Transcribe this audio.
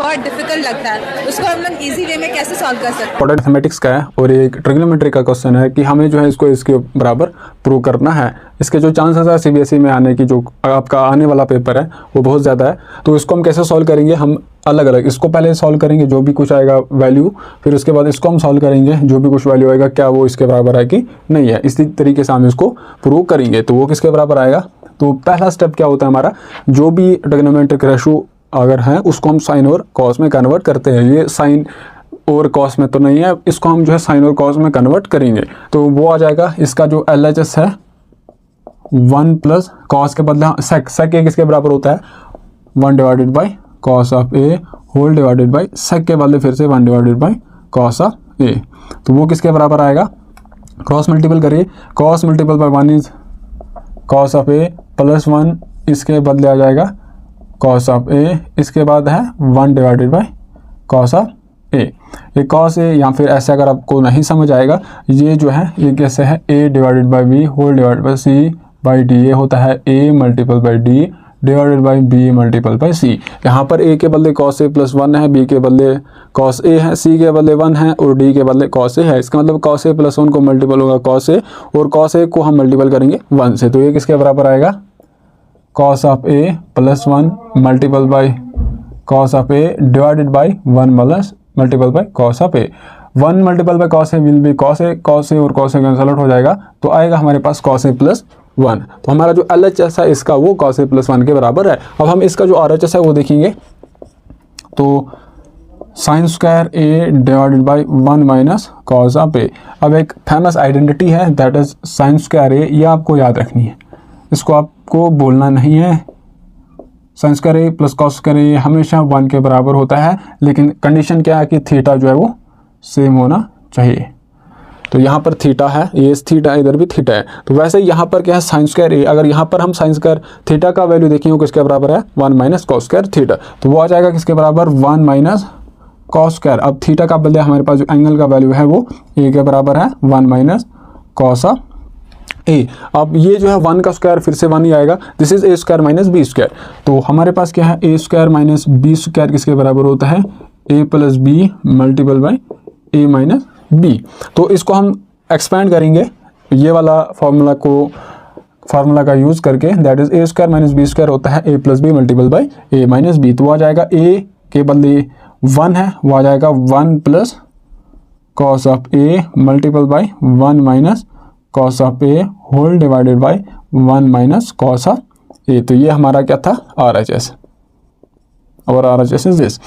बहुत डिफिकल्ट लगता है, उसको हम लोग इजी वे में कैसे सॉल्व कर सकते हैं। मैथमेटिक्स का है और एक ट्रिग्नोमेट्री का क्वेश्चन है कि हमें जो है इसको इसके बराबर प्रूव करना है। इसके जो चांसेस है सीबीएसई में आने की, जो आपका आने वाला पेपर है वो बहुत ज़्यादा है। तो इसको हम कैसे सॉल्व करेंगे, हम अलग अलग इसको पहले सॉल्व करेंगे जो भी कुछ आएगा वैल्यू, फिर उसके बाद इसको हम सॉल्व करेंगे जो भी कुछ वैल्यू आएगा क्या वो इसके बराबर है कि नहीं है। इसी तरीके से हम इसको प्रूव करेंगे। तो वो किसके बराबर आएगा, तो पहला स्टेप क्या होता है हमारा, जो भी ट्रिग्नोमेट्रिक रेशो अगर है उसको हम साइन और कॉस में कन्वर्ट करते हैं। ये साइन और कॉस में तो नहीं है, इसको हम जो है साइन और कॉस में कन्वर्ट करेंगे। तो वो आ जाएगा, इसका जो LHS है 1 प्लस कॉस के बदले सेक ए किसके बराबर होता है 1 divided by cos of A whole divided by sec के बदले फिर से 1 डिवाइडेड बाई कॉस ऑफ ए। तो वो किसके बराबर आएगा, क्रॉस मल्टीपल करिए, cos multiple by 1 is cos of A plus 1, इसके बदले आ जाएगा कॉस ऑफ ए, इसके बाद है 1 डिवाइडेड बाई कॉस ऑफ ए। ये कॉस ए या फिर ऐसे अगर आपको नहीं समझ आएगा, ये जो है ये कैसे है a divided by b whole divided by c by d. ये होता है a multiple by d divided by b multiple by c. यहाँ पर a के बदले कॉस ए प्लस 1 है, b के बदले कॉस ए है, c के बदले 1 है और d के बदले कॉस ए है। इसका मतलब कॉस ए प्लस 1 को मल्टीपल होगा कॉस ए और कॉस ए को हम मल्टीपल करेंगे 1 से। तो ये किसके बराबर आएगा, cos of A plus 1 multiple by cos of a divided by 1 plus multiple by cos of a. 1 multiple by cos a will be cos a और कॉस ए कैंसल आउट हो जाएगा, तो आएगा हमारे पास कॉस ए प्लस 1। तो हमारा जो LHS है इसका वो कॉस ए प्लस 1 के बराबर है। अब हम इसका जो RHS है वो देखेंगे, तो sine square a divided by 1 minus cos of a. अब एक फेमस आइडेंटिटी है that is sine square a, ये आपको याद रखनी है, इसको आपको बोलना नहीं है। साइन स्क्वायर ए प्लस कॉस स्क्वायर ए हमेशा 1 के बराबर होता है, लेकिन कंडीशन क्या है कि थीटा जो है वो सेम होना चाहिए। तो यहाँ पर थीटा है, ये थीटा, इधर भी थीटा है। तो वैसे यहाँ पर क्या है साइन स्क्वायर ए, अगर यहाँ पर हम साइन स्क्वायर थीटा का वैल्यू देखें वो किसके बराबर है 1 माइनस कॉस स्क्वायर थीटा। तो वो आ जाएगा किसके बराबर 1 माइनस कॉस स्क्वायर। अब थीटा का बदले हमारे पास जो एंगल का वैल्यू है वो ए के बराबर है 1 माइनस कॉस ऑफ ए। अब ये जो है 1 का स्क्वायर फिर से 1 ही आएगा, this is a square minus b square. तो हमारे पास क्या है a square minus b square किसके बराबर होता है a plus b multiple by a minus b. तो इसको हम एक्सपेंड करेंगे ये वाला फार्मूला का यूज करके, that is a square minus b square होता है a plus b multiple by a minus b. तो आ जाएगा ए के बदले 1 है, वो आ जाएगा 1 plus cos of a multiple by 1 minus cos of A whole divided by 1 minus cos of ए। तो ये हमारा क्या था RHS, और RHS इज दिस।